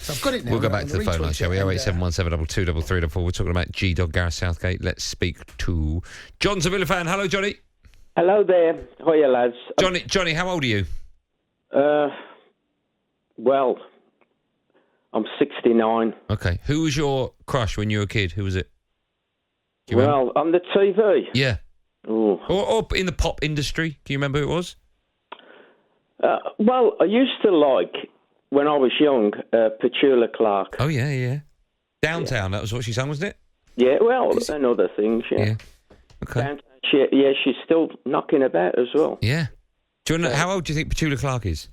So I've got it now. We'll go back to the phone line, shall we? 08717223334. We're talking about G-Dog Gareth Southgate. Let's speak to John's a Villa fan. Hello, Johnny. Hello there. Hiya, lads. Johnny, how old are you? Well, I'm 69. Okay. Who was your crush when you were a kid? Who was it? Well, on the TV. Yeah. Ooh. Or in the pop industry. Can you remember who it was? Well, I used to like, when I was young, Petula Clark. Oh, yeah. Downtown, that was what she sang, wasn't it? Yeah, well, and other things, yeah. Okay. Downtown, she's still knocking about as well. Yeah. Do you know, how old do you think Petula Clark is?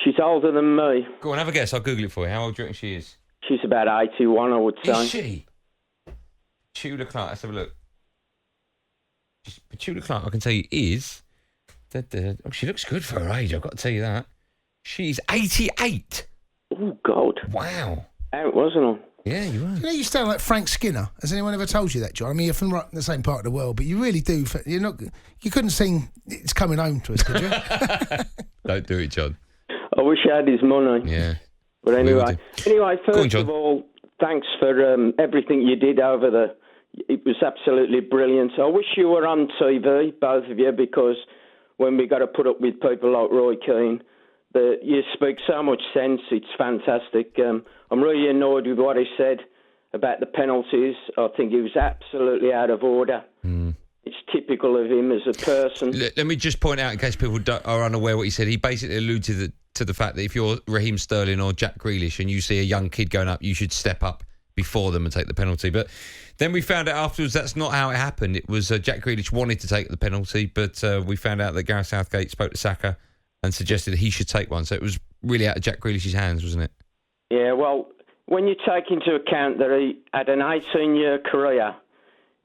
She's older than me. Go on, have a guess. I'll Google it for you. How old do you reckon she is? She's about 81, I would say. Is she? Petula Clark, let's have a look. Petula Clark, I can tell you, is... Oh, she looks good for her age, I've got to tell you that. She's 88. Oh, God. Wow. Out, wasn't I? Yeah, you are. You know, you sound like Frank Skinner. Has anyone ever told you that, John? I mean, you're from right in the same part of the world, but you really do. You're not. You couldn't sing "It's Coming Home" to us, could you? Don't do it, John. I wish I had his money. Yeah. But anyway, first of all, thanks for everything you did over the... It was absolutely brilliant. I wish you were on TV, both of you, because when we got to put up with people like Roy Keane, you speak so much sense. It's fantastic. I'm really annoyed with what he said about the penalties. I think he was absolutely out of order. It's typical of him as a person. Let me just point out, in case people are unaware what he said, he basically alluded to the fact that if you're Raheem Sterling or Jack Grealish and you see a young kid going up, you should step up before them and take the penalty. But then we found out afterwards that's not how it happened. It was Jack Grealish wanted to take the penalty, but we found out that Gareth Southgate spoke to Saka and suggested he should take one. So it was really out of Jack Grealish's hands, wasn't it? Yeah, well, when you take into account that he had an 18-year career,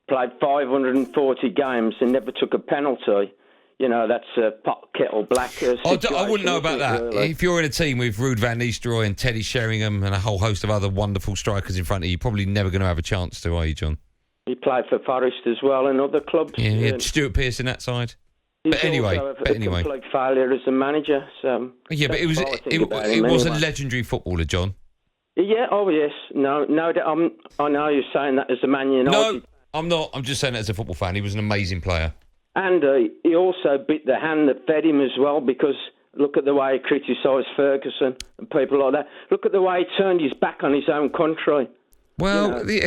played 540 games and never took a penalty, you know, that's a pot kettle black. I wouldn't know about that. Really. If you're in a team with Ruud van Nistelrooy and Teddy Sheringham and a whole host of other wonderful strikers in front of you, you're probably never going to have a chance to, are you, John? He played for Forest as well and other clubs. Yeah, Stuart Pearce in that side. He's But anyway, also a complete failure as a manager. So yeah, but it was a legendary footballer, John. Yeah. Oh yes. No. I know you're saying that as a Man United. No, I'm not. I'm just saying that as a football fan. He was an amazing player. And he also bit the hand that fed him as well, because look at the way he criticised Ferguson and people like that. Look at the way he turned his back on his own country. Well, he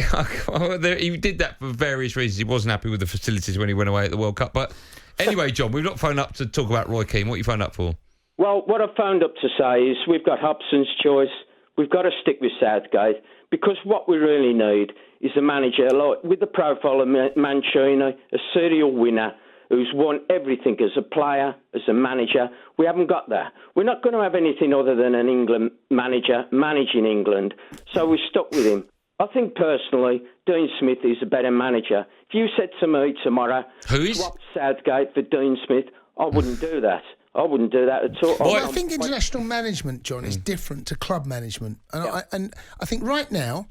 did that for various reasons. He wasn't happy with the facilities when he went away at the World Cup. But anyway, John, we've not phoned up to talk about Roy Keane. What you phoned up for? Well, what I've phoned up to say is we've got Hobson's choice. We've got to stick with Southgate, because what we really need is a manager like with the profile of Mancini, a serial winner who's won everything as a player, as a manager. We haven't got that. We're not going to have anything other than an England manager managing England, so we're stuck with him. I think personally, Dean Smith is a better manager. If you said to me tomorrow, swap Southgate for Dean Smith, I wouldn't do that. I wouldn't do that at all. Well, I think international management, John, is different to club management. And I think right now,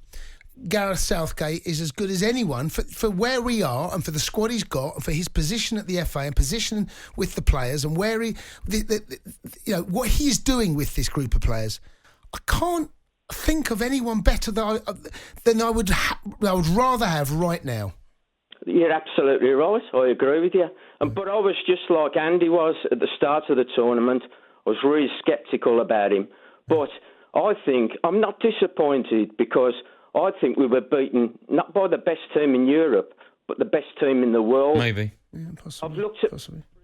Gareth Southgate is as good as anyone for where we are and for the squad he's got and for his position at the FA and position with the players and where what he's doing with this group of players. I can't think of anyone better than I would rather have right now. You're absolutely right. I agree with you. But I was just like Andy was at the start of the tournament. I was really sceptical about him. But I think I'm not disappointed, because I think we were beaten not by the best team in Europe, but the best team in the world. Maybe. Yeah, possibly. I've looked at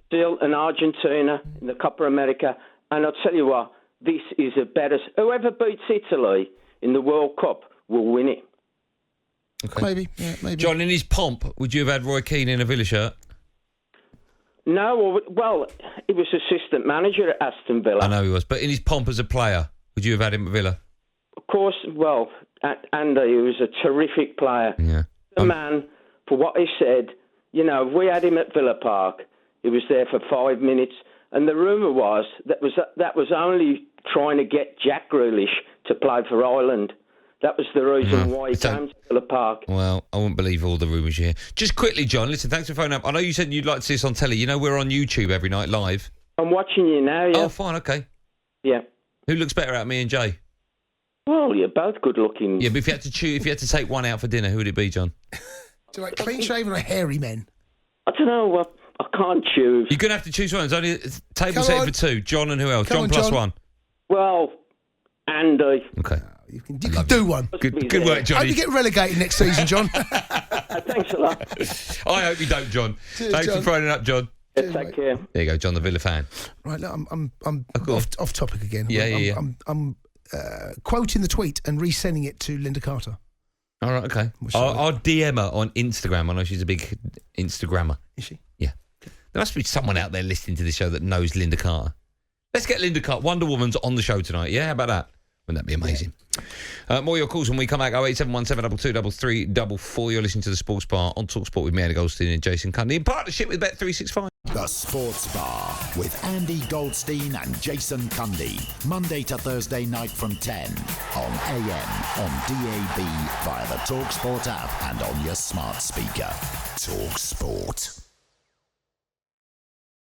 Brazil and Argentina in the Copa America, and I'll tell you what, this is a better... Whoever beats Italy in the World Cup will win it. Okay. Maybe. John, in his pomp, would you have had Roy Keane in a Villa shirt? No, well, he was assistant manager at Aston Villa. I know he was, but in his pomp as a player, would you have had him at Villa? Of course, well, Andy, he was a terrific player. Yeah. The man, for what he said, you know, we had him at Villa Park. He was there for 5 minutes, and the rumour was that was only trying to get Jack Grealish to play for Ireland. That was the reason why he came to Villa Park. Well, I wouldn't believe all the rumours you hear. Just quickly, John, listen, thanks for phoning up. I know you said you'd like to see us on telly. You know we're on YouTube every night live. I'm watching you now, yeah. Oh, fine, okay. Yeah. Who looks better at me and Jay? Well, you're both good looking. Yeah, but if you had to take one out for dinner, who would it be, John? Do you like clean shaven or hairy men? I don't know. I can't choose. You're going to have to choose one. It's only table Come set on. for two. John and who else? Come John on, plus John. one. Well, Andy. Okay. You can do one. Good work, I hope Johnny. you get relegated next season, John. Thanks a lot. I hope you don't, John. Cheers, Thanks John. for phoning up, John. Take care. There you go, John, the Villa fan. Right, look, I'm go on. off topic again. Yeah. I'm quoting the tweet and resending it to Linda Carter. All right, okay. I'll DM her on Instagram. I know she's a big Instagrammer. Is she? Yeah. There must be someone out there listening to this show that knows Linda Carter. Let's get Linda Carter. Wonder Woman's on the show tonight. Yeah, how about that? Wouldn't that be amazing? Yeah. More of your calls when we come back. 08717223344. You're listening to the Sports Bar on talkSPORT with me, Andy Goldstein and Jason Cundy in partnership with Bet365. The Sports Bar with Andy Goldstein and Jason Cundy. Monday to Thursday night from 10 on AM, on DAB, via the talkSPORT app and on your smart speaker. talkSPORT.